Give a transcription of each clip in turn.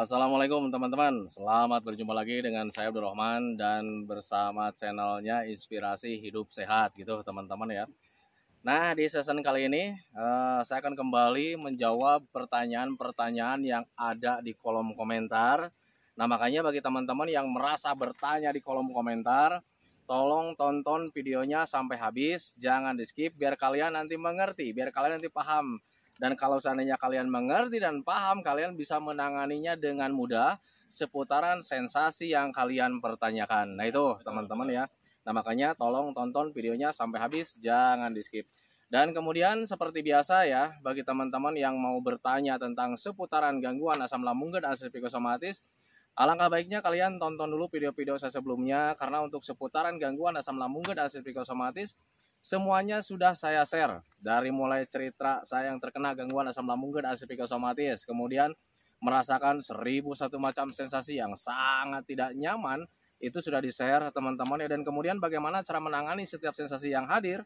Assalamualaikum teman-teman, selamat berjumpa lagi dengan saya Abdurrahman dan bersama channelnya Inspirasi Hidup Sehat gitu teman-teman ya. Nah di season kali ini saya akan kembali menjawab pertanyaan-pertanyaan yang ada di kolom komentar. Nah makanya bagi teman-teman yang merasa bertanya di kolom komentar, tolong tonton videonya sampai habis, jangan di skip biar kalian nanti mengerti, biar kalian nanti paham. Dan kalau seandainya kalian mengerti dan paham, kalian bisa menanganinya dengan mudah seputaran sensasi yang kalian pertanyakan. Nah itu teman-teman ya. Nah makanya tolong tonton videonya sampai habis, jangan di skip. Dan kemudian seperti biasa ya, bagi teman-teman yang mau bertanya tentang seputaran gangguan asam lambung dan psikosomatis, alangkah baiknya kalian tonton dulu video-video saya sebelumnya, karena untuk seputaran gangguan asam lambung dan psikosomatis semuanya sudah saya share, dari mulai cerita saya yang terkena gangguan asam lambung dan psikosomatis, kemudian merasakan 1001 macam sensasi yang sangat tidak nyaman, itu sudah di-share teman-teman ya. Dan kemudian bagaimana cara menangani setiap sensasi yang hadir,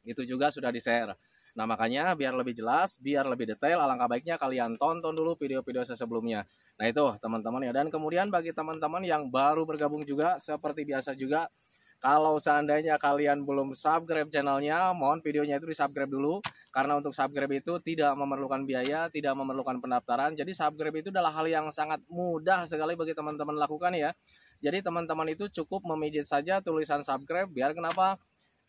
itu juga sudah di-share. Nah makanya biar lebih jelas, biar lebih detail, alangkah baiknya kalian tonton dulu video-video saya sebelumnya. Nah itu teman-teman ya. Dan kemudian bagi teman-teman yang baru bergabung juga, seperti biasa juga, kalau seandainya kalian belum subscribe channelnya, mohon videonya itu di subscribe dulu. Karena untuk subscribe itu tidak memerlukan biaya, tidak memerlukan pendaftaran. Jadi subscribe itu adalah hal yang sangat mudah sekali bagi teman-teman lakukan ya. Jadi teman-teman itu cukup memijit saja tulisan subscribe, biar kenapa?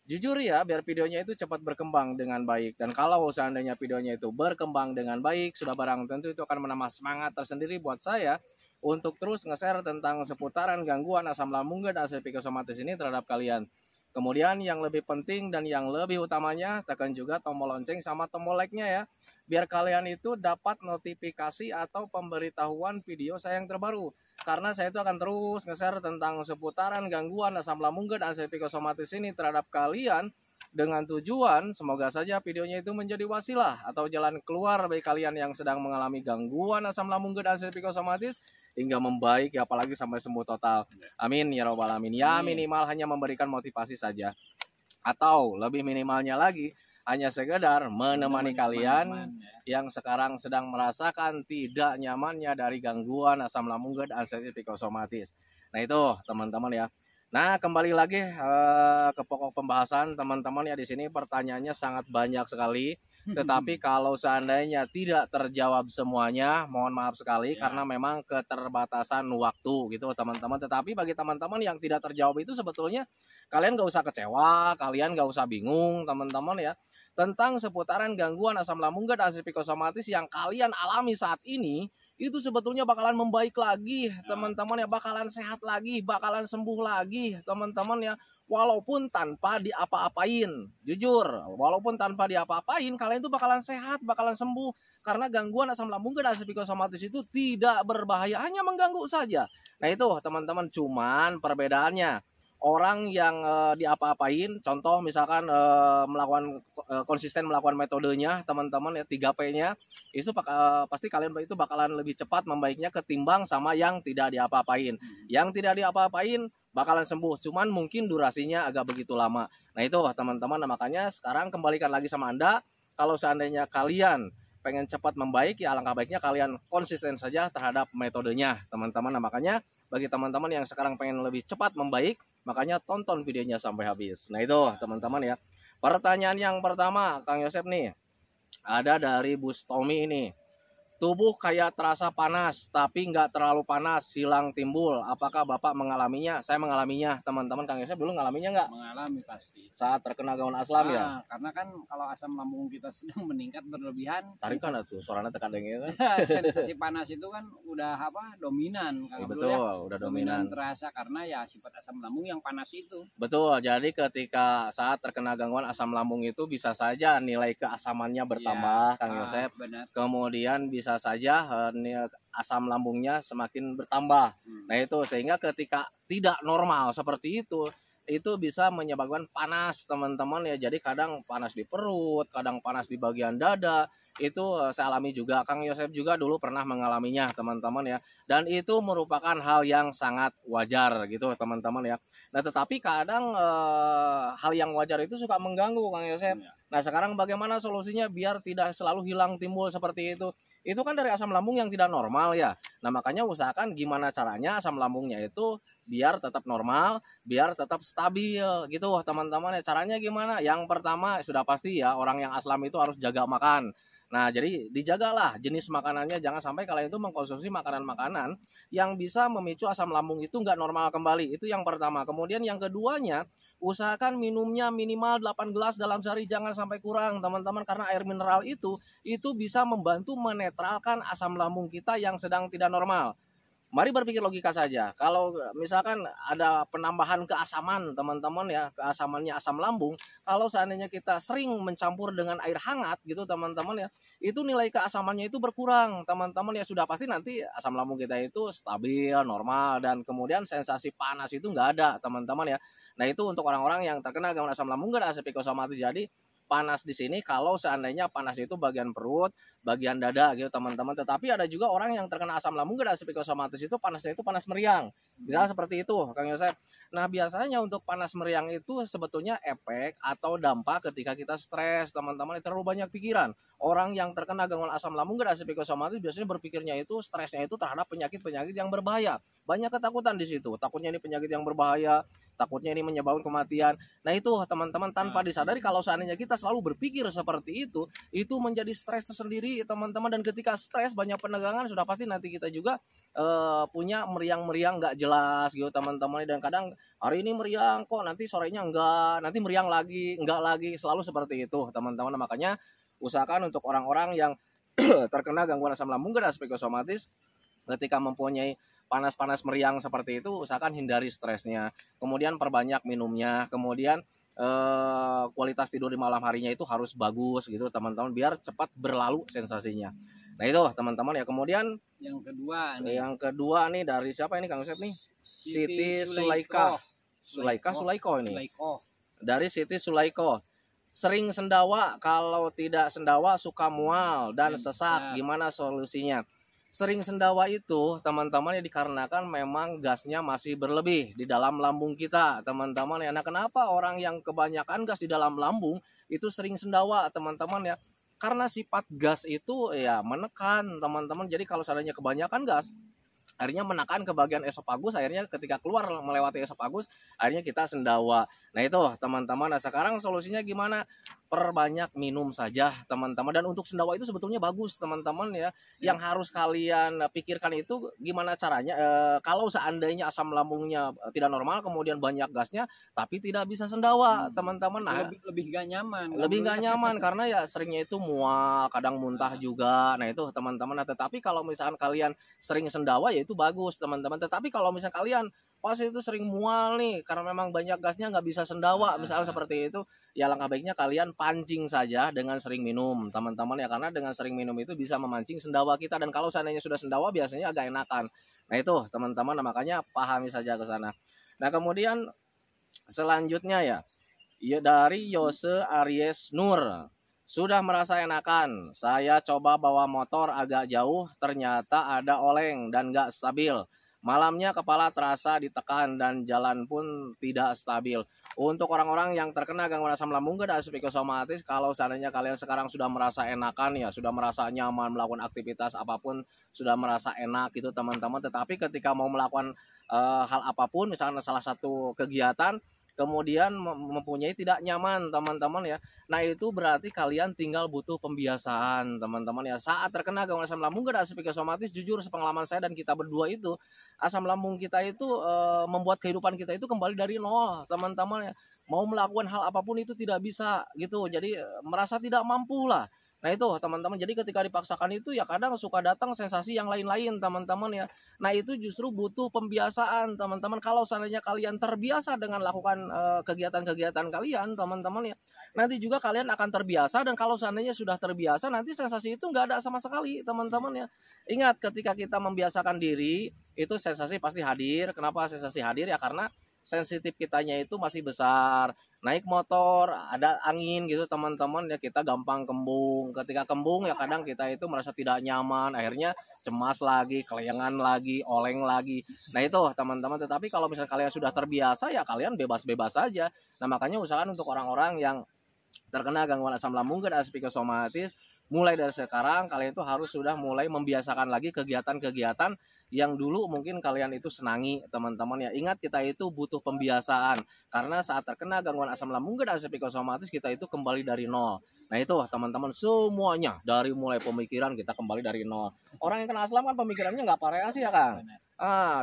Jujur ya, biar videonya itu cepat berkembang dengan baik. Dan kalau seandainya videonya itu berkembang dengan baik, sudah barang tentu itu akan menambah semangat tersendiri buat saya untuk terus nge-share tentang seputaran gangguan asam lambung dan psikosomatis ini terhadap kalian. Kemudian yang lebih penting dan yang lebih utamanya, tekan juga tombol lonceng sama tombol like-nya ya. Biar kalian itu dapat notifikasi atau pemberitahuan video saya yang terbaru. Karena saya itu akan terus nge-share tentang seputaran gangguan asam lambung dan psikosomatis ini terhadap kalian, dengan tujuan semoga saja videonya itu menjadi wasilah atau jalan keluar bagi kalian yang sedang mengalami gangguan asam lambung dan psikosomatis hingga membaik ya, apalagi sampai sembuh total. Amin ya robbal alamin. Ya minimal hanya memberikan motivasi saja, atau lebih minimalnya lagi hanya sekedar menemani kalian yang sekarang sedang merasakan tidak nyamannya dari gangguan asam lambung dan psikosomatis. Nah itu teman-teman ya. Nah kembali lagi ke pokok pembahasan teman-teman ya. Di sini pertanyaannya sangat banyak sekali. Tetapi kalau seandainya tidak terjawab semuanya, mohon maaf sekali karena memang keterbatasan waktu gitu teman-teman. Tetapi bagi teman-teman yang tidak terjawab itu sebetulnya kalian gak usah kecewa, kalian gak usah bingung teman-teman ya. Tentang seputaran gangguan asam lambung dan psikosomatis yang kalian alami saat ini, itu sebetulnya bakalan membaik lagi teman-teman ya, bakalan sehat lagi, bakalan sembuh lagi teman-teman ya. Walaupun tanpa diapa-apain, jujur, walaupun tanpa diapa-apain, kalian itu bakalan sehat, bakalan sembuh. Karena gangguan asam lambung dan psikosomatis itu tidak berbahaya, hanya mengganggu saja. Nah itu teman-teman, cuman perbedaannya, orang yang diapa-apain, contoh misalkan melakukan konsisten melakukan metodenya teman-teman ya, 3P-nya, itu pasti kalian itu bakalan lebih cepat membaiknya ketimbang sama yang tidak diapa-apain. Yang tidak diapa-apain bakalan sembuh, cuman mungkin durasinya agak begitu lama. Nah itu teman-teman, nah, makanya sekarang kembalikan lagi sama Anda, kalau seandainya kalian pengen cepat membaik ya alangkah baiknya kalian konsisten saja terhadap metodenya teman-teman. Nah makanya bagi teman-teman yang sekarang pengen lebih cepat membaik, makanya tonton videonya sampai habis. Nah itu teman-teman ya. Pertanyaan yang pertama Kang Yosep nih, ada dari Bus Tommy ini. Tubuh kayak terasa panas, tapi nggak terlalu panas, hilang timbul. Apakah Bapak mengalaminya? Saya mengalaminya, teman-teman. Kang Yosef dulu ngalaminya nggak? Mengalami pasti. Saat terkena gangguan asam ya? Karena kan kalau asam lambung kita sedang meningkat berlebihan, Tarikan tuh, suaranya tekan dengnya kan? sensasi panas itu kan udah dominan. Ya, betul, udah dominan. Terasa karena ya sifat asam lambung yang panas itu. Betul, jadi ketika saat terkena gangguan asam lambung itu bisa saja nilai keasamannya bertambah, Kang Yosef. Benar. Kemudian bisa saja asam lambungnya semakin bertambah. Nah itu sehingga ketika tidak normal seperti itu bisa menyebabkan panas teman-teman ya. Jadi kadang panas di perut, kadang panas di bagian dada. Itu saya alami juga, Kang Yosef juga dulu pernah mengalaminya teman-teman ya. Dan itu merupakan hal yang sangat wajar gitu teman-teman ya. Nah tetapi kadang hal yang wajar itu suka mengganggu Kang Yosef. Nah sekarang bagaimana solusinya biar tidak selalu hilang timbul seperti itu? itu kan dari asam lambung yang tidak normal ya. Nah makanya usahakan gimana caranya asam lambungnya itu biar tetap normal, biar tetap stabil gitu teman-teman ya. Caranya gimana? Yang pertama sudah pasti ya, orang yang aslam itu harus jaga makan. Nah jadi dijagalah jenis makanannya, jangan sampai kalian itu mengkonsumsi makanan-makanan yang bisa memicu asam lambung itu nggak normal kembali. Itu yang pertama. Kemudian yang keduanya, usahakan minumnya minimal 8 gelas dalam sehari, jangan sampai kurang teman-teman, karena air mineral itu bisa membantu menetralkan asam lambung kita yang sedang tidak normal. Mari berpikir logika saja. Kalau misalkan ada penambahan keasaman teman-teman ya, keasamannya asam lambung, kalau seandainya kita sering mencampur dengan air hangat gitu teman-teman ya, itu nilai keasamannya itu berkurang teman-teman ya. Sudah pasti nanti asam lambung kita itu stabil, normal, dan kemudian sensasi panas itu nggak ada teman-teman ya. Nah itu untuk orang-orang yang terkena gangguan asam lambung nggak ada psikosomatis. Jadi panas di sini kalau seandainya panas itu bagian perut, bagian dada gitu teman-teman. Tetapi ada juga orang yang terkena asam lambung gak ada psikosomatis, itu panasnya itu panas meriang. Misalnya seperti itu, Kang Yosef. Nah biasanya untuk panas meriang itu sebetulnya efek atau dampak ketika kita stres teman-teman, terlalu banyak pikiran. Orang yang terkena gangguan asam lambung gak ada psikosomatis biasanya berpikirnya itu, stresnya itu terhadap penyakit-penyakit yang berbahaya. Banyak ketakutan di situ, takutnya ini penyakit yang berbahaya, takutnya ini menyebabkan kematian. Nah itu teman-teman, tanpa disadari kalau seandainya kita selalu berpikir seperti itu menjadi stres tersendiri teman-teman. Dan ketika stres banyak penegangan, sudah pasti nanti kita juga punya meriang-meriang nggak jelas gitu teman-teman. Dan kadang hari ini meriang kok, nanti sorenya enggak, nanti meriang lagi, enggak lagi, selalu seperti itu teman-teman. Makanya usahakan untuk orang-orang yang terkena gangguan asam lambung dan psikosomatis, ketika mempunyai panas-panas meriang seperti itu, usahakan hindari stresnya, kemudian perbanyak minumnya, kemudian kualitas tidur di malam harinya itu harus bagus gitu teman-teman, biar cepat berlalu sensasinya. Nah itu teman-teman ya. Kemudian yang kedua nih dari siapa ini Kang Yosef nih? Siti Sulaiko ini. Dari Siti Sulaiko. Sering sendawa, kalau tidak sendawa suka mual dan sesak, gimana solusinya? Sering sendawa itu teman-teman ya dikarenakan memang gasnya masih berlebih di dalam lambung kita teman-teman ya. Nah kenapa orang yang kebanyakan gas di dalam lambung itu sering sendawa teman-teman ya? Karena sifat gas itu ya menekan teman-teman. Jadi kalau seandainya kebanyakan gas, akhirnya menekan ke bagian esofagus, akhirnya ketika keluar melewati esofagus, akhirnya kita sendawa. Nah itu teman-teman. Nah sekarang solusinya gimana? Perbanyak minum saja teman-teman. Dan untuk sendawa itu sebetulnya bagus teman-teman ya. Yang harus kalian pikirkan itu gimana caranya kalau seandainya asam lambungnya tidak normal, kemudian banyak gasnya tapi tidak bisa sendawa teman-teman. Nah lebih gak nyaman, karena ya seringnya itu mual, kadang muntah juga. Nah itu teman-teman. Nah tetapi kalau misalkan kalian sering sendawa ya itu bagus teman-teman. Tetapi kalau misalkan kalian pas itu sering mual nih karena memang banyak gasnya nggak bisa sendawa misalnya seperti itu, ya langkah baiknya kalian pancing saja dengan sering minum teman-teman ya, karena dengan sering minum itu bisa memancing sendawa kita. Dan kalau seandainya sudah sendawa biasanya agak enakan. Nah itu teman-teman, makanya pahami saja ke sana. Nah kemudian selanjutnya ya dari Yose Aries Nur. Sudah merasa enakan, saya coba bawa motor agak jauh, ternyata ada oleng dan gak stabil. Malamnya kepala terasa ditekan dan jalan pun tidak stabil. Untuk orang-orang yang terkena gangguan asam lambung dan psikosomatis, kalau seandainya kalian sekarang sudah merasa enakan ya, sudah merasa nyaman melakukan aktivitas apapun, sudah merasa enak gitu teman-teman. Tetapi ketika mau melakukan hal apapun, misalnya salah satu kegiatan, kemudian mempunyai tidak nyaman teman-teman ya. Nah itu berarti kalian tinggal butuh pembiasaan teman-teman ya. Saat terkena gangguan asam lambung dan psikosomatis, jujur sepengalaman saya dan kita berdua itu, asam lambung kita itu membuat kehidupan kita itu kembali dari nol teman-teman ya. Mau melakukan hal apapun itu tidak bisa gitu, jadi merasa tidak mampu lah. Nah itu teman-teman, jadi ketika dipaksakan itu ya kadang suka datang sensasi yang lain-lain teman-teman ya. Nah itu justru butuh pembiasaan teman-teman. Kalau seandainya kalian terbiasa dengan lakukan kegiatan-kegiatan kalian teman-teman ya, nanti juga kalian akan terbiasa. Dan kalau seandainya sudah terbiasa, nanti sensasi itu nggak ada sama sekali teman-teman ya. Ingat, ketika kita membiasakan diri itu sensasi pasti hadir. Kenapa sensasi hadir ya? Karena sensitif kitanya itu masih besar. Naik motor ada angin gitu teman-teman ya, kita gampang kembung. Ketika kembung ya kadang kita itu merasa tidak nyaman, akhirnya cemas lagi, kelayangan lagi, oleng lagi. Nah itu teman-teman. Tetapi kalau misalnya kalian sudah terbiasa ya kalian bebas-bebas saja. Nah makanya usahakan untuk orang-orang yang terkena gangguan asam lambung dan psikosomatis, mulai dari sekarang kalian itu harus sudah mulai membiasakan lagi kegiatan-kegiatan yang dulu mungkin kalian itu senangi teman-teman ya. Ingat kita itu butuh pembiasaan karena saat terkena gangguan asam lambung dan psikosomatis kita itu kembali dari nol. Nah itu teman-teman semuanya dari mulai pemikiran kita kembali dari nol. Orang yang kena asam kan pemikirannya nggak variasi ya Kang.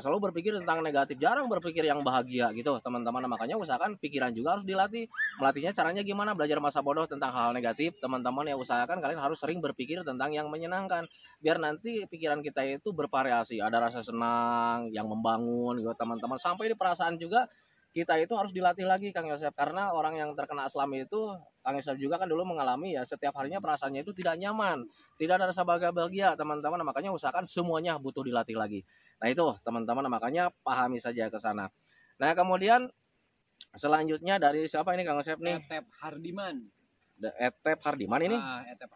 Selalu berpikir tentang negatif, jarang berpikir yang bahagia gitu teman-teman. Makanya usahakan pikiran juga harus dilatih. Melatihnya caranya gimana? Belajar masa bodoh tentang hal negatif teman-teman ya. Usahakan kalian harus sering berpikir tentang yang menyenangkan biar nanti pikiran kita itu bervariasi, ada rasa senang yang membangun gitu teman-teman. Sampai di perasaan juga kita itu harus dilatih lagi Kang Yosep, karena orang yang terkena aslam itu Kang Yosep juga kan dulu mengalami ya, setiap harinya perasaannya itu tidak nyaman, tidak ada rasa bahagia teman-teman. Makanya usahakan semuanya butuh dilatih lagi. Nah itu teman-teman, makanya pahami saja ke sana. Nah kemudian selanjutnya dari siapa ini Kang Yosep nih? Etep Hardiman. Etep Hardiman ini? Etep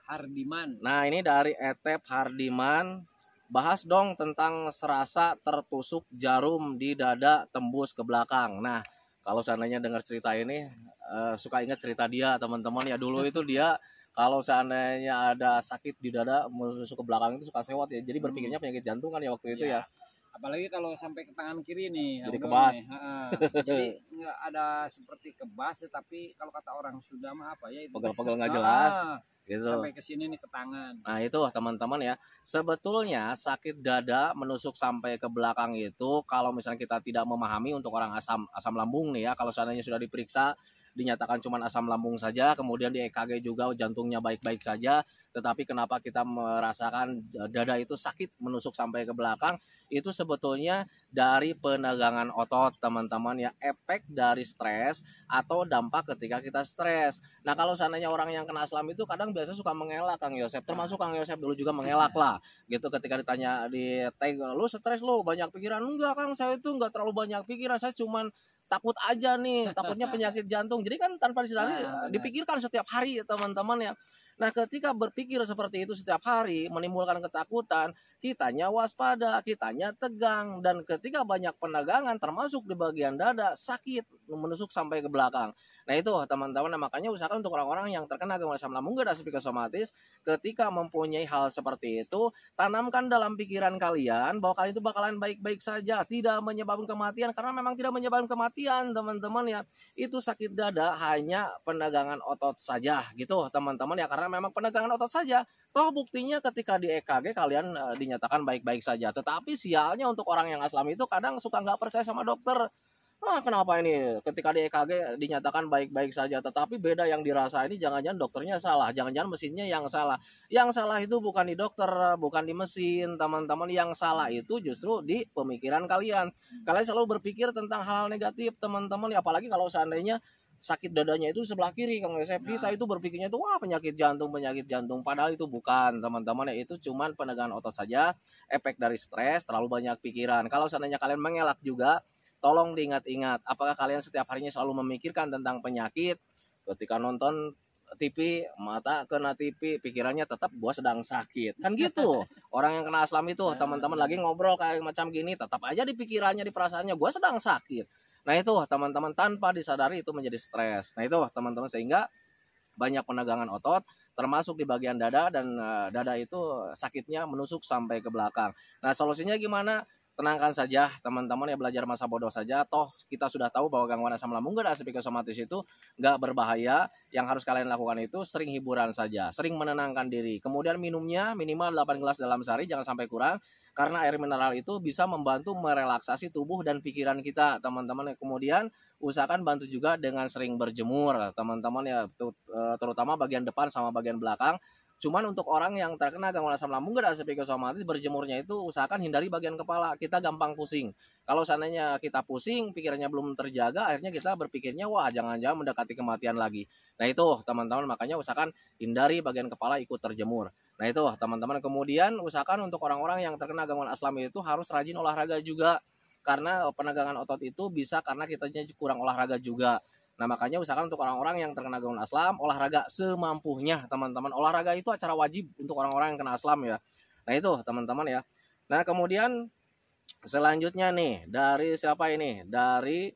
Hardiman. Nah ini dari Etep Hardiman. Bahas dong tentang serasa tertusuk jarum di dada tembus ke belakang. Nah, kalau seandainya dengar cerita ini, suka ingat cerita dia teman-teman ya. Dulu itu dia kalau seandainya ada sakit di dada menusuk ke belakang itu suka sewot ya. Jadi berpikirnya penyakit jantung kan ya waktu itu ya. Apalagi kalau sampai ke tangan kiri nih. Jadi kebas. Jadi nggak ada seperti kebas, tapi kalau kata orang sudah mah apa ya itu. Pegel-pegel nggak jelas. Gitu. Sampai ke sini nih ke tangan. Nah itu teman-teman ya, sebetulnya sakit dada menusuk sampai ke belakang itu kalau misalnya kita tidak memahami untuk orang asam lambung nih ya, kalau seandainya sudah diperiksa dinyatakan cuma asam lambung saja, kemudian di EKG juga jantungnya baik-baik saja, tetapi kenapa kita merasakan dada itu sakit menusuk sampai ke belakang, itu sebetulnya dari penegangan otot teman-teman ya, efek dari stres atau dampak ketika kita stres. Nah kalau seandainya orang yang kena asam itu kadang biasa suka mengelak Kang Yosep, termasuk Kang Yosep dulu juga mengelak lah gitu ketika ditanya di tag, lu stres lu banyak pikiran? Enggak Kang, saya itu enggak terlalu banyak pikiran, saya cuman takut aja nih, takutnya penyakit jantung. Jadi kan tanpa disadari dipikirkan setiap hari ya teman-teman ya. Nah ketika berpikir seperti itu setiap hari menimbulkan ketakutan, kitanya waspada, kitanya tegang, dan ketika banyak penegangan termasuk di bagian dada sakit menusuk sampai ke belakang. Nah itu teman-teman, makanya usahakan untuk orang-orang yang terkena gangguan asam lambung dan psikosomatis, ketika mempunyai hal seperti itu, tanamkan dalam pikiran kalian bahwa kalian itu bakalan baik-baik saja, tidak menyebabkan kematian, karena memang tidak menyebabkan kematian teman-teman ya. Itu sakit dada hanya penegangan otot saja gitu teman-teman ya, karena memang penegangan otot saja. Toh buktinya ketika di EKG kalian dinyatakan baik-baik saja. Tetapi sialnya untuk orang yang aslam itu kadang suka nggak percaya sama dokter. Kenapa ini ketika di EKG dinyatakan baik-baik saja, tetapi beda yang dirasa ini, jangan-jangan dokternya salah, jangan-jangan mesinnya yang salah. Yang salah itu bukan di dokter, bukan di mesin teman-teman, yang salah itu justru di pemikiran kalian. Kalian selalu berpikir tentang hal-hal negatif teman-teman, apalagi kalau seandainya sakit dadanya itu sebelah kiri Kang Yosep, kita itu berpikirnya itu wah penyakit jantung, padahal itu bukan teman-teman ya, itu cuman penegangan otot saja, efek dari stres, terlalu banyak pikiran. Kalau seandainya kalian mengelak juga, tolong diingat-ingat, apakah kalian setiap harinya selalu memikirkan tentang penyakit? Ketika nonton TV, mata kena TV, pikirannya tetap gua sedang sakit. Kan gitu. Orang yang kena aslam itu, teman-teman lagi ngobrol kayak macam gini, tetap aja di pikirannya, di perasaannya gua sedang sakit. Nah itu teman-teman, tanpa disadari itu menjadi stres. Nah itu teman-teman, sehingga banyak penegangan otot termasuk di bagian dada, dan dada itu sakitnya menusuk sampai ke belakang. Nah solusinya gimana? Tenangkan saja teman-teman ya, belajar masa bodoh saja. Toh kita sudah tahu bahwa gangguan asam lambung dan psikosomatis itu nggak berbahaya. Yang harus kalian lakukan itu sering hiburan saja, sering menenangkan diri. Kemudian minumnya minimal 8 gelas dalam sehari, jangan sampai kurang. Karena air mineral itu bisa membantu merelaksasi tubuh dan pikiran kita teman-teman. Kemudian usahakan bantu juga dengan sering berjemur teman-teman ya, terutama bagian depan sama bagian belakang. Cuman untuk orang yang terkena gangguan asam lambung dan psikosomatis, berjemurnya itu usahakan hindari bagian kepala. Kita gampang pusing. Kalau seandainya kita pusing, pikirannya belum terjaga, akhirnya kita berpikirnya wah jangan-jangan mendekati kematian lagi. Nah itu teman-teman, makanya usahakan hindari bagian kepala ikut terjemur. Nah itu teman-teman, kemudian usahakan untuk orang-orang yang terkena gangguan asam itu harus rajin olahraga juga. Karena penegangan otot itu bisa karena kitanya kurang olahraga juga. Nah makanya usahakan untuk orang-orang yang terkena gangguan asam, olahraga semampunya teman-teman. Olahraga itu acara wajib untuk orang-orang yang kena asam ya. Nah itu teman-teman ya. Nah kemudian selanjutnya nih, dari siapa ini? Dari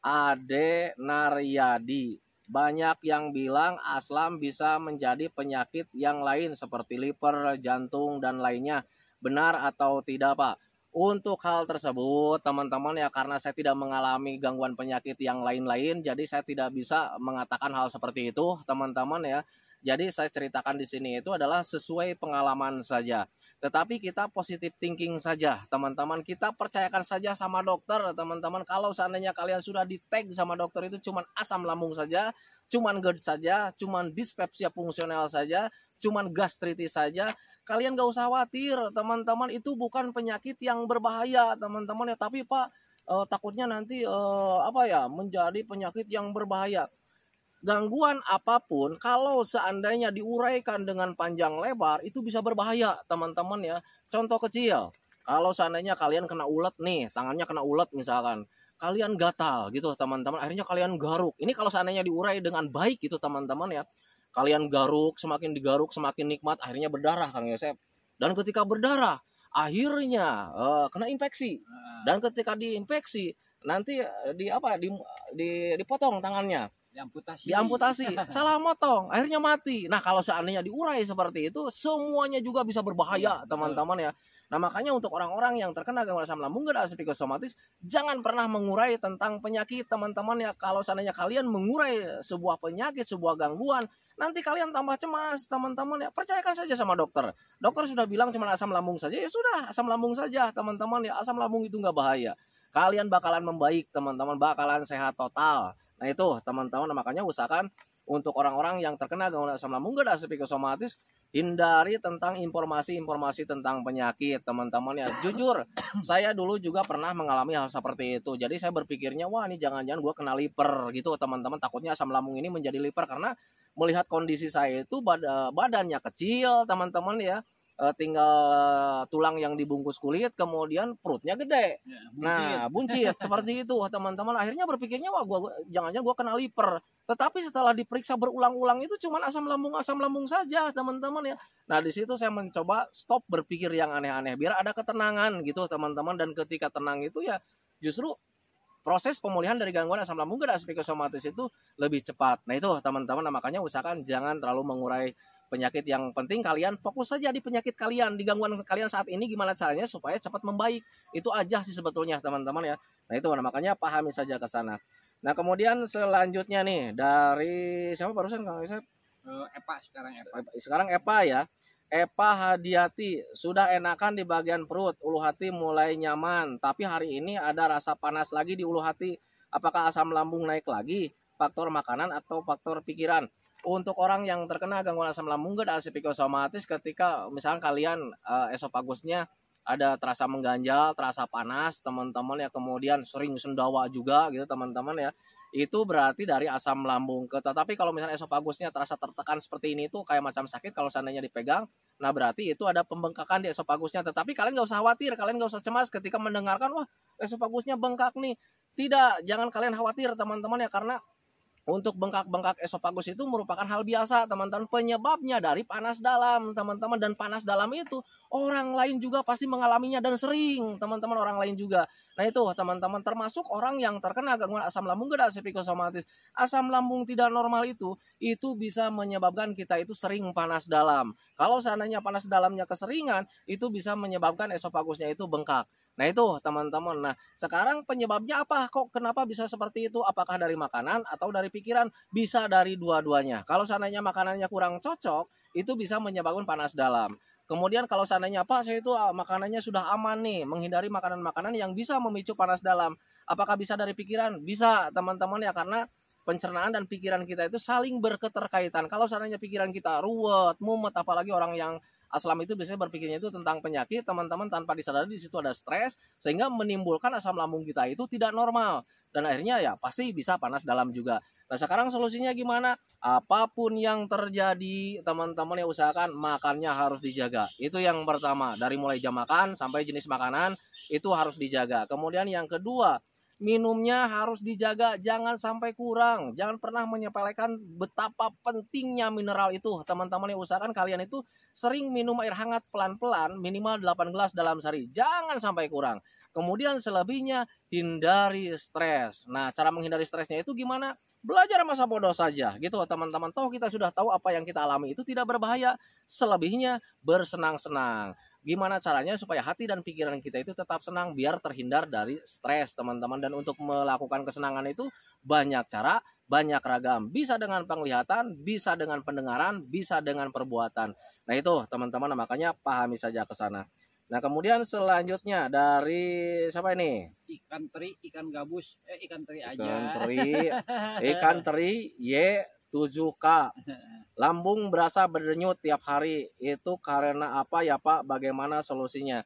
Ade Naryadi. banyak yang bilang aslam bisa menjadi penyakit yang lain seperti liver, jantung, dan lainnya. Benar atau tidak, Pak? Untuk hal tersebut, teman-teman ya, karena saya tidak mengalami gangguan penyakit yang lain-lain, jadi saya tidak bisa mengatakan hal seperti itu, teman-teman ya. Jadi saya ceritakan di sini itu adalah sesuai pengalaman saja. Tetapi kita positive thinking saja, teman-teman. Kita percayakan saja sama dokter, teman-teman. Kalau seandainya kalian sudah di tag sama dokter itu cuman asam lambung saja, cuman GERD saja, cuman dispepsia fungsional saja, cuman gastritis saja, kalian gak usah khawatir, teman-teman. Itu bukan penyakit yang berbahaya, teman-teman ya. Tapi Pak, takutnya nanti menjadi penyakit yang berbahaya. Gangguan apapun kalau seandainya diuraikan dengan panjang lebar itu bisa berbahaya, teman-teman ya. Contoh kecil, kalau seandainya kalian kena ulet nih, tangannya kena ulet misalkan, kalian gatal gitu teman-teman, akhirnya kalian garuk. Ini kalau seandainya diurai dengan baik gitu teman-teman ya, kalian garuk semakin nikmat, akhirnya berdarah Kang Yosep. Dan ketika berdarah akhirnya kena infeksi, dan ketika diinfeksi nanti dipotong tangannya, diamputasi, salah motong, akhirnya mati. Nah kalau seandainya diurai seperti itu, semuanya juga bisa berbahaya teman-teman ya. Nah makanya untuk orang-orang yang terkena gangguan asam lambung GERD atau psikosomatis, jangan pernah mengurai tentang penyakit teman-teman ya. Kalau seandainya kalian mengurai sebuah penyakit, sebuah gangguan, nanti kalian tambah cemas teman-teman ya. Percayakan saja sama dokter. Dokter sudah bilang cuma asam lambung saja, ya sudah asam lambung saja teman-teman ya. Asam lambung itu nggak bahaya. Kalian bakalan membaik teman-teman, bakalan sehat total. Nah itu teman-teman, makanya usahakan untuk orang-orang yang terkena gangguan asam lambung GERD atau psikosomatis, hindari tentang informasi-informasi tentang penyakit teman-teman ya. Jujur, saya dulu juga pernah mengalami hal seperti itu. Jadi saya berpikirnya, wah ini jangan-jangan gue kena liver gitu teman-teman. Takutnya asam lambung ini menjadi liver karena melihat kondisi saya itu badannya kecil teman-teman ya. Tinggal tulang yang dibungkus kulit, kemudian perutnya gede. Nah, buncit seperti itu teman-teman. Akhirnya berpikirnya, wah jangan-jangan gua kena liver. Tetapi setelah diperiksa berulang-ulang itu cuma asam lambung saja teman-teman ya. Nah di situ saya mencoba stop berpikir yang aneh-aneh biar ada ketenangan gitu teman-teman. Dan ketika tenang itu ya justru proses pemulihan dari gangguan asam lambung GERD atau psikosomatis itu lebih cepat. Nah itu teman-teman, nah, makanya usahakan jangan terlalu mengurai penyakit. Yang penting kalian fokus saja di penyakit kalian, di gangguan kalian saat ini, gimana caranya supaya cepat membaik. Itu aja sih sebetulnya teman-teman ya. Nah itu makanya pahami saja ke sana. Nah kemudian selanjutnya nih dari siapa barusan Kang Yosep? Epa sekarang Epa. Sekarang Epa ya. Epa Hadiati, sudah enakan di bagian perut, ulu hati mulai nyaman, tapi hari ini ada rasa panas lagi di ulu hati. Apakah asam lambung naik lagi? Faktor makanan atau faktor pikiran? Untuk orang yang terkena gangguan asam lambung GERD atau psikosomatis, ketika misalnya kalian esopagusnya ada terasa mengganjal, terasa panas teman-teman ya, kemudian sering sendawa juga gitu teman-teman ya, itu berarti dari asam lambung. Tetapi kalau misalnya esopagusnya terasa tertekan seperti ini tuh kayak macam sakit kalau seandainya dipegang, nah berarti itu ada pembengkakan di esopagusnya. Tetapi kalian nggak usah khawatir, kalian nggak usah cemas ketika mendengarkan wah esopagusnya bengkak nih. Tidak, jangan kalian khawatir teman-teman ya, karena untuk bengkak-bengkak esofagus itu merupakan hal biasa teman-teman. Penyebabnya dari panas dalam teman-teman, dan panas dalam itu orang lain juga pasti mengalaminya dan sering teman-teman, orang lain juga. Nah itu teman-teman, termasuk orang yang terkena gangguan asam lambung GERD atau psikosomatis. Asam lambung tidak normal itu bisa menyebabkan kita itu sering panas dalam. Kalau seandainya panas dalamnya keseringan, itu bisa menyebabkan esofagusnya itu bengkak. Nah itu teman-teman. Nah sekarang penyebabnya apa? Kok kenapa bisa seperti itu? Apakah dari makanan atau dari pikiran? Bisa dari dua-duanya. Kalau seandainya makanannya kurang cocok, itu bisa menyebabkan panas dalam. Kemudian kalau seandainya Pak, saya itu makanannya sudah aman nih, menghindari makanan-makanan yang bisa memicu panas dalam. Apakah bisa dari pikiran? Bisa teman-teman ya, karena pencernaan dan pikiran kita itu saling berketerkaitan. Kalau seandainya pikiran kita ruwet, mumet, apalagi orang yang asam itu biasanya berpikirnya itu tentang penyakit teman-teman, tanpa disadari di situ ada stres sehingga menimbulkan asam lambung kita itu tidak normal, dan akhirnya ya pasti bisa panas dalam juga. Nah sekarang solusinya gimana? Apapun yang terjadi teman-teman ya usahakan makannya harus dijaga. Itu yang pertama, dari mulai jam makan sampai jenis makanan itu harus dijaga. Kemudian yang kedua, minumnya harus dijaga, jangan sampai kurang. Jangan pernah menyepelekan betapa pentingnya mineral itu teman-teman ya, usahakan kalian itu sering minum air hangat pelan-pelan, minimal 8 gelas dalam sehari, jangan sampai kurang. Kemudian selebihnya hindari stres. Nah cara menghindari stresnya itu gimana? belajar masa bodoh saja gitu teman-teman. Toh kita sudah tahu apa yang kita alami itu tidak berbahaya, selebihnya bersenang-senang. Gimana caranya supaya hati dan pikiran kita itu tetap senang biar terhindar dari stres teman-teman. Dan untuk melakukan kesenangan itu banyak cara, banyak ragam. Bisa dengan penglihatan, bisa dengan pendengaran, bisa dengan perbuatan. Nah itu teman-teman, makanya pahami saja ke sana. Nah kemudian selanjutnya dari siapa ini? Ikan teri, ikan gabus, ikan teri aja. Ikan teri Y7K. Lambung berasa berdenyut tiap hari. Itu karena apa ya Pak? Bagaimana solusinya?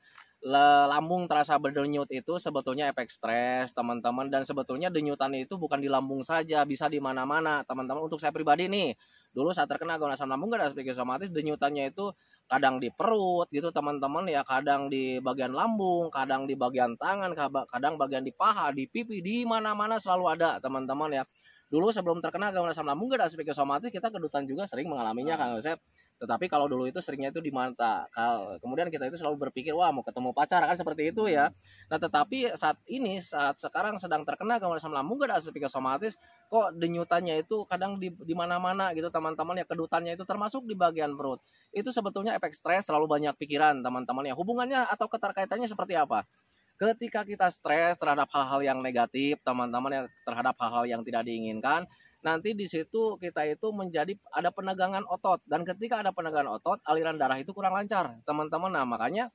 Lambung terasa berdenyut itu sebetulnya efek stres teman-teman, dan sebetulnya denyutannya itu bukan di lambung saja, bisa di mana-mana teman-teman. Untuk saya pribadi nih, dulu saat terkena gangguan asam lambung gak ada psikosomatis, denyutannya itu kadang di perut gitu teman-teman ya, kadang di bagian lambung, kadang di bagian tangan, kadang bagian di paha, di pipi, di mana-mana selalu ada teman-teman ya. Dulu sebelum terkena gangguan asam lambung gak ada psikosomatis, kita kedutan juga sering mengalaminya Kang Yosep. Tetapi kalau dulu itu seringnya itu di mata. Kemudian kita itu selalu berpikir, wah mau ketemu pacar kan seperti itu ya. Nah tetapi saat ini, saat sekarang sedang terkena gangguan asam lambung gak ada psikosomatis, kok denyutannya itu kadang di mana-mana gitu teman-teman ya, kedutannya itu termasuk di bagian perut. Itu sebetulnya efek stres, terlalu banyak pikiran teman-teman ya. Hubungannya atau keterkaitannya seperti apa? Ketika kita stres terhadap hal-hal yang negatif teman-teman ya, terhadap hal-hal yang tidak diinginkan, nanti di situ kita itu menjadi ada penegangan otot, dan ketika ada penegangan otot aliran darah itu kurang lancar teman-teman. Nah makanya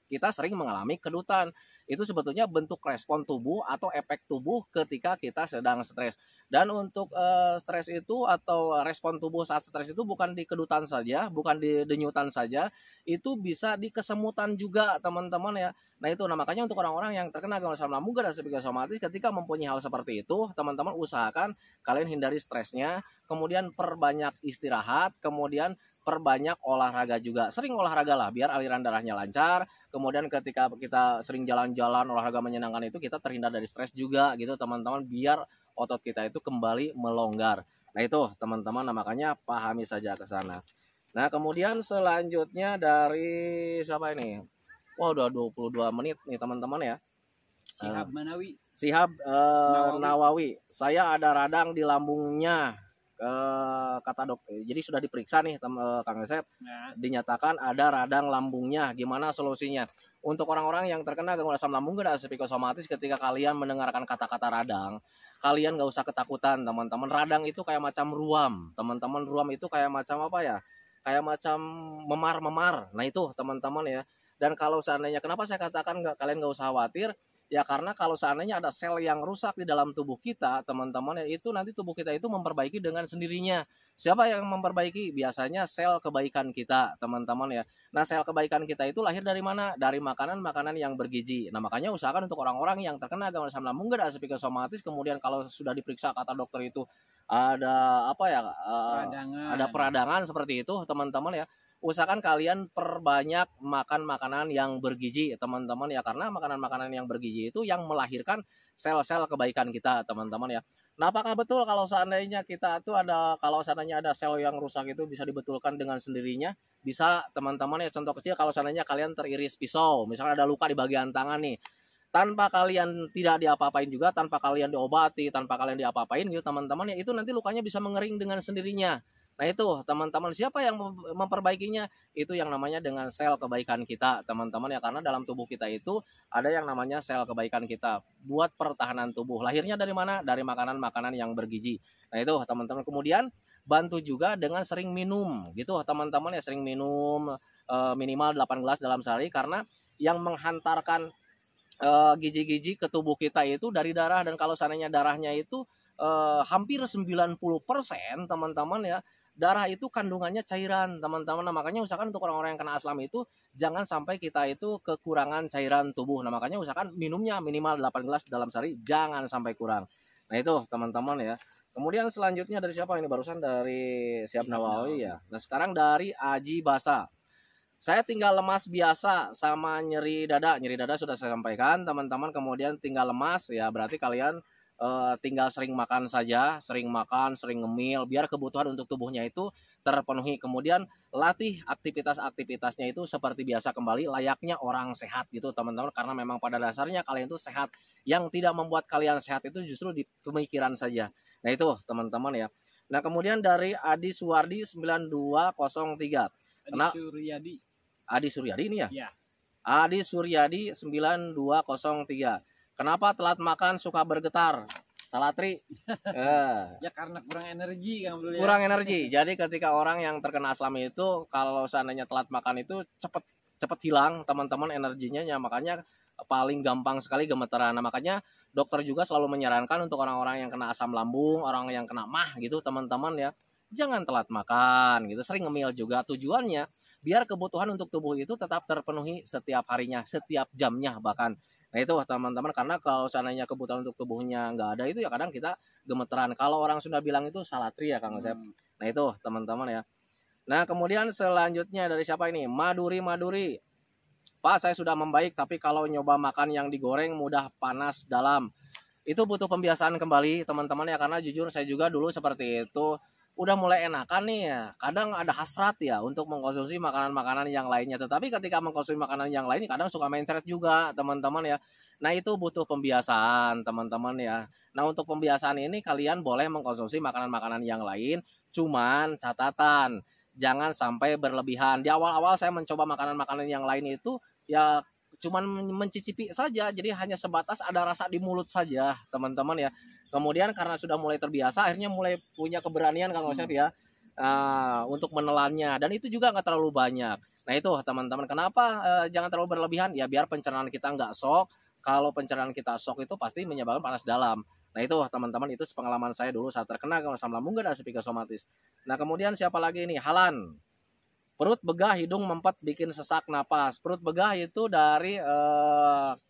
kita sering mengalami kedutan. Itu sebetulnya bentuk respon tubuh atau efek tubuh ketika kita sedang stres. Dan untuk stres itu atau respon tubuh saat stres itu bukan di kedutan saja, bukan di denyutan saja, itu bisa di kesemutan juga teman-teman ya. Nah itu, nah makanya untuk orang-orang yang terkena gangguan asam lambung dan psikosomatis, ketika mempunyai hal seperti itu, teman-teman usahakan kalian hindari stresnya, kemudian perbanyak istirahat, kemudian perbanyak olahraga juga. Sering olahraga lah biar aliran darahnya lancar. Kemudian ketika kita sering jalan-jalan, olahraga menyenangkan itu, kita terhindar dari stres juga gitu teman-teman, biar otot kita itu kembali melonggar. Nah itu teman-teman, nah makanya pahami saja ke sana. Nah kemudian selanjutnya dari siapa ini? Wah udah 22 menit nih teman-teman ya. Sihab Manawi. Sihab Nawawi. Saya ada radang di lambungnya, kata dokter. Jadi sudah diperiksa nih Kang Yosep, dinyatakan ada radang lambungnya. Gimana solusinya? Untuk orang-orang yang terkena gangguan asam lambung dan psikosomatis, ketika kalian mendengarkan kata-kata radang, kalian gak usah ketakutan teman-teman. Radang itu kayak macam ruam teman-teman. Ruam itu kayak macam apa ya, kayak macam memar-memar. Nah itu teman-teman ya. Dan kalau seandainya, kenapa saya katakan kalian gak usah khawatir, ya karena kalau seandainya ada sel yang rusak di dalam tubuh kita teman-teman ya, itu nanti tubuh kita itu memperbaiki dengan sendirinya. Siapa yang memperbaiki? Biasanya sel kebaikan kita teman-teman ya. Nah sel kebaikan kita itu lahir dari mana? Dari makanan-makanan yang bergizi. Nah makanya usahakan untuk orang-orang yang terkena gangguan asam lambung dan psikosomatis, kemudian kalau sudah diperiksa kata dokter itu ada apa ya, ada peradangan seperti itu teman-teman ya, usahakan kalian perbanyak makan makanan yang bergizi teman-teman ya, karena makanan-makanan yang bergizi itu yang melahirkan sel-sel kebaikan kita teman-teman ya. Nah apakah betul kalau seandainya kita tuh ada, kalau seandainya ada sel yang rusak itu bisa dibetulkan dengan sendirinya? Bisa teman-teman ya. Contoh kecil, kalau seandainya kalian teriris pisau, misalnya ada luka di bagian tangan nih, tanpa kalian tidak diapa-apain juga, tanpa kalian diobati, tanpa kalian diapa-apain gitu teman-teman ya, itu nanti lukanya bisa mengering dengan sendirinya. Nah itu teman-teman, siapa yang memperbaikinya? Itu yang namanya dengan sel kebaikan kita teman-teman ya, karena dalam tubuh kita itu ada yang namanya sel kebaikan kita buat pertahanan tubuh. Lahirnya dari mana? Dari makanan-makanan yang bergizi. Nah itu teman-teman. Kemudian bantu juga dengan sering minum gitu teman-teman ya, sering minum minimal 8 gelas dalam sehari, karena yang menghantarkan gizi-gizi ke tubuh kita itu dari darah. Dan kalau seandainya darahnya itu hampir 90% teman-teman ya, darah itu kandungannya cairan teman-teman. Nah makanya usahakan untuk orang-orang yang kena asam itu jangan sampai kita itu kekurangan cairan tubuh. Nah makanya usahakan minumnya minimal 8 gelas dalam sehari, jangan sampai kurang. Nah itu teman-teman ya. Kemudian selanjutnya dari siapa ini? Barusan dari Sihab Nawawi ya. Nah sekarang dari Aji Basa. Saya tinggal lemas biasa sama nyeri dada. Nyeri dada sudah saya sampaikan teman-teman. Kemudian tinggal lemas ya, berarti kalian tinggal sering makan saja, sering makan, sering ngemil, biar kebutuhan untuk tubuhnya itu terpenuhi. Kemudian latih aktivitas-aktivitasnya itu seperti biasa kembali, layaknya orang sehat gitu teman-teman. Karena memang pada dasarnya kalian itu sehat. Yang tidak membuat kalian sehat itu justru di pemikiran saja. Nah Nah itu teman-teman ya. Nah kemudian dari Adi Suwardi 9203. Adi Suryadi. Adi Suryadi ini ya? Iya. Adi Suryadi 9203. Kenapa telat makan suka bergetar? Salatri. Ya karena kurang energi Kang Abdul ya. Kurang energi. Jadi ketika orang yang terkena asam itu kalau seandainya telat makan itu cepet hilang teman-teman energinya ya, makanya paling gampang sekali gemeteran. Nah, makanya dokter juga selalu menyarankan untuk orang-orang yang kena asam lambung, orang yang kena MAH gitu teman-teman ya, jangan telat makan gitu, sering ngemil juga. Tujuannya biar kebutuhan untuk tubuh itu tetap terpenuhi setiap harinya, setiap jamnya bahkan. Nah itu teman-teman, karena kalau seandainya kebutuhan untuk tubuhnya nggak ada itu ya kadang kita gemeteran. Kalau orang Sunda bilang itu salatri ya Kang Asep. Nah itu teman-teman ya. Nah kemudian selanjutnya dari siapa ini? Maduri. Pak saya sudah membaik tapi kalau nyoba makan yang digoreng mudah panas dalam. Itu butuh pembiasaan kembali teman-teman ya, karena jujur saya juga dulu seperti itu. Udah mulai enakan nih ya, kadang ada hasrat ya untuk mengkonsumsi makanan-makanan yang lainnya. Tetapi ketika mengkonsumsi makanan yang lain kadang suka mencret juga teman-teman ya. Nah itu butuh pembiasaan teman-teman ya. Nah untuk pembiasaan ini kalian boleh mengkonsumsi makanan-makanan yang lain. Cuman catatan, jangan sampai berlebihan. Di awal-awal saya mencoba makanan-makanan yang lain itu ya cuman mencicipi saja. Jadi hanya sebatas ada rasa di mulut saja teman-teman ya. Kemudian karena sudah mulai terbiasa, akhirnya mulai punya keberanian Kang Osep ya untuk menelannya. Dan itu juga nggak terlalu banyak. Nah itu teman-teman, kenapa jangan terlalu berlebihan? Ya biar pencernaan kita nggak shock. Kalau pencernaan kita shock itu pasti menyebabkan panas dalam. Nah itu teman-teman, itu pengalaman saya dulu saat terkena asam lambung dan psikosomatis. Nah kemudian siapa lagi ini? Halan. Perut begah, hidung mempet, bikin sesak napas. Perut begah itu dari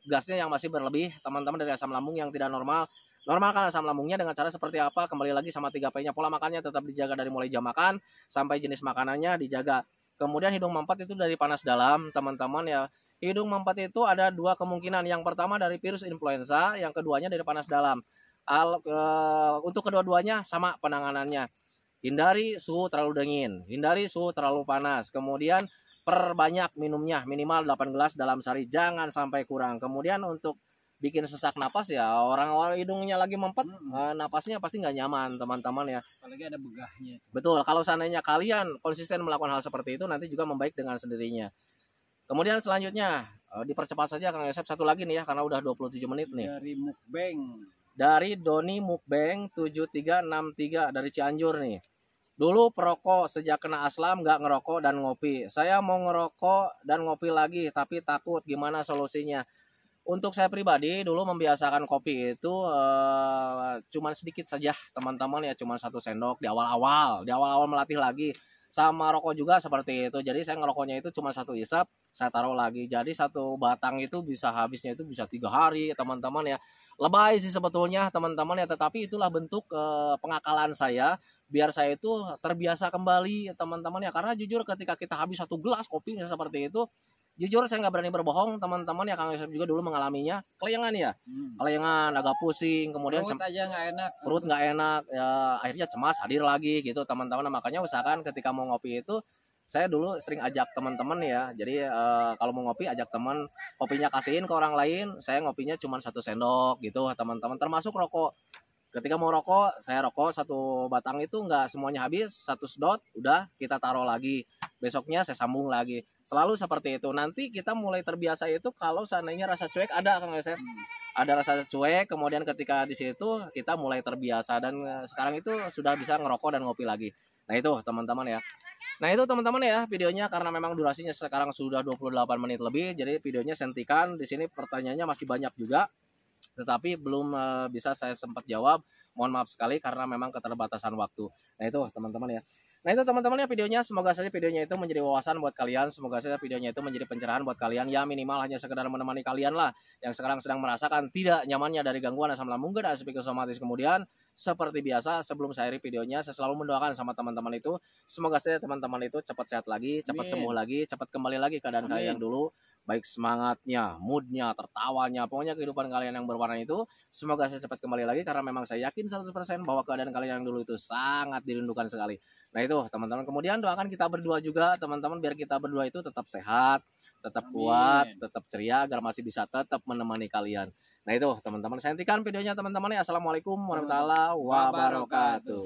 gasnya yang masih berlebih, teman-teman, dari asam lambung yang tidak normal. Normalkan asam lambungnya dengan cara seperti apa? Kembali lagi sama 3P-nya. Pola makannya tetap dijaga dari mulai jam makan sampai jenis makanannya dijaga. Kemudian hidung mempet itu dari panas dalam, teman-teman ya. Hidung mempet itu ada dua kemungkinan. Yang pertama dari virus influenza, yang keduanya dari panas dalam. Untuk kedua-duanya sama penanganannya. Hindari suhu terlalu dingin, hindari suhu terlalu panas. Kemudian perbanyak minumnya, minimal 8 gelas dalam sehari, jangan sampai kurang. Kemudian untuk bikin sesak napas ya, orang-orang hidungnya lagi mempet, napasnya pasti nggak nyaman teman-teman ya. Apalagi ada begahnya. Betul, kalau seandainya kalian konsisten melakukan hal seperti itu nanti juga membaik dengan sendirinya. Kemudian selanjutnya dipercepat saja Kang Yosep, satu lagi nih ya karena udah 27 menit nih. Dari Mukbang. Dari Doni Mukbang 7363 dari Cianjur nih. Dulu perokok, sejak kena aslam nggak ngerokok dan ngopi. Saya mau ngerokok dan ngopi lagi tapi takut, gimana solusinya? Untuk saya pribadi dulu membiasakan kopi itu cuman sedikit saja teman-teman ya, cuman 1 sendok di awal-awal melatih lagi. Sama rokok juga seperti itu, jadi saya ngerokoknya itu cuma 1 isap, saya taruh lagi. Jadi 1 batang itu bisa habisnya itu bisa 3 hari teman-teman ya. Lebay sih sebetulnya teman-teman ya, tetapi itulah bentuk pengakalan saya biar saya itu terbiasa kembali teman-teman ya. Karena jujur ketika kita habis 1 gelas kopi seperti itu, jujur saya nggak berani berbohong teman-teman ya, Kang Yosef juga dulu mengalaminya. Kelayangan ya, kelayangan, agak pusing, kemudian perut aja nggak enak, perut nggak enak ya, akhirnya cemas hadir lagi gitu teman-teman. Makanya usahakan ketika mau ngopi itu, saya dulu sering ajak teman-teman ya. Jadi kalau mau ngopi ajak teman, kopinya kasihin ke orang lain, saya ngopinya cuma 1 sendok gitu teman-teman. Termasuk rokok, ketika mau rokok saya rokok 1 batang itu nggak semuanya habis, 1 sedot udah kita taruh lagi, besoknya saya sambung lagi, selalu seperti itu. Nanti kita mulai terbiasa itu kalau seandainya rasa cuek ada Kang Yosef, ada rasa cuek, kemudian ketika di situ kita mulai terbiasa dan sekarang itu sudah bisa ngerokok dan ngopi lagi. Nah itu teman-teman ya. Nah itu teman-teman ya videonya, karena memang durasinya sekarang sudah 28 menit lebih, jadi videonya sentikan. Di sini pertanyaannya masih banyak juga, tetapi belum bisa saya sempat jawab. Mohon maaf sekali karena memang keterbatasan waktu. Nah itu teman-teman ya. Nah itu teman-teman ya videonya, semoga saja videonya itu menjadi wawasan buat kalian, semoga saja videonya itu menjadi pencerahan buat kalian ya, minimal hanya sekedar menemani kalian lah yang sekarang sedang merasakan tidak nyamannya dari gangguan asam lambung dan psikosomatis. Kemudian seperti biasa sebelum saya akhiri videonya, saya selalu mendoakan sama teman-teman itu, semoga saja teman-teman itu cepat sehat lagi, cepat sembuh lagi, cepat kembali lagi keadaan kalian dulu, baik semangatnya, moodnya, tertawanya, pokoknya kehidupan kalian yang berwarna itu semoga saya cepat kembali lagi, karena memang saya yakin 100% bahwa keadaan kalian yang dulu itu sangat dirindukan sekali. Nah itu teman-teman, kemudian doakan kita berdua juga teman-teman, biar kita berdua itu tetap sehat, tetap kuat, tetap ceria, agar masih bisa tetap menemani kalian. Nah itu teman-teman, saya hentikan videonya teman-teman ya. Assalamualaikum warahmatullahi wabarakatuh.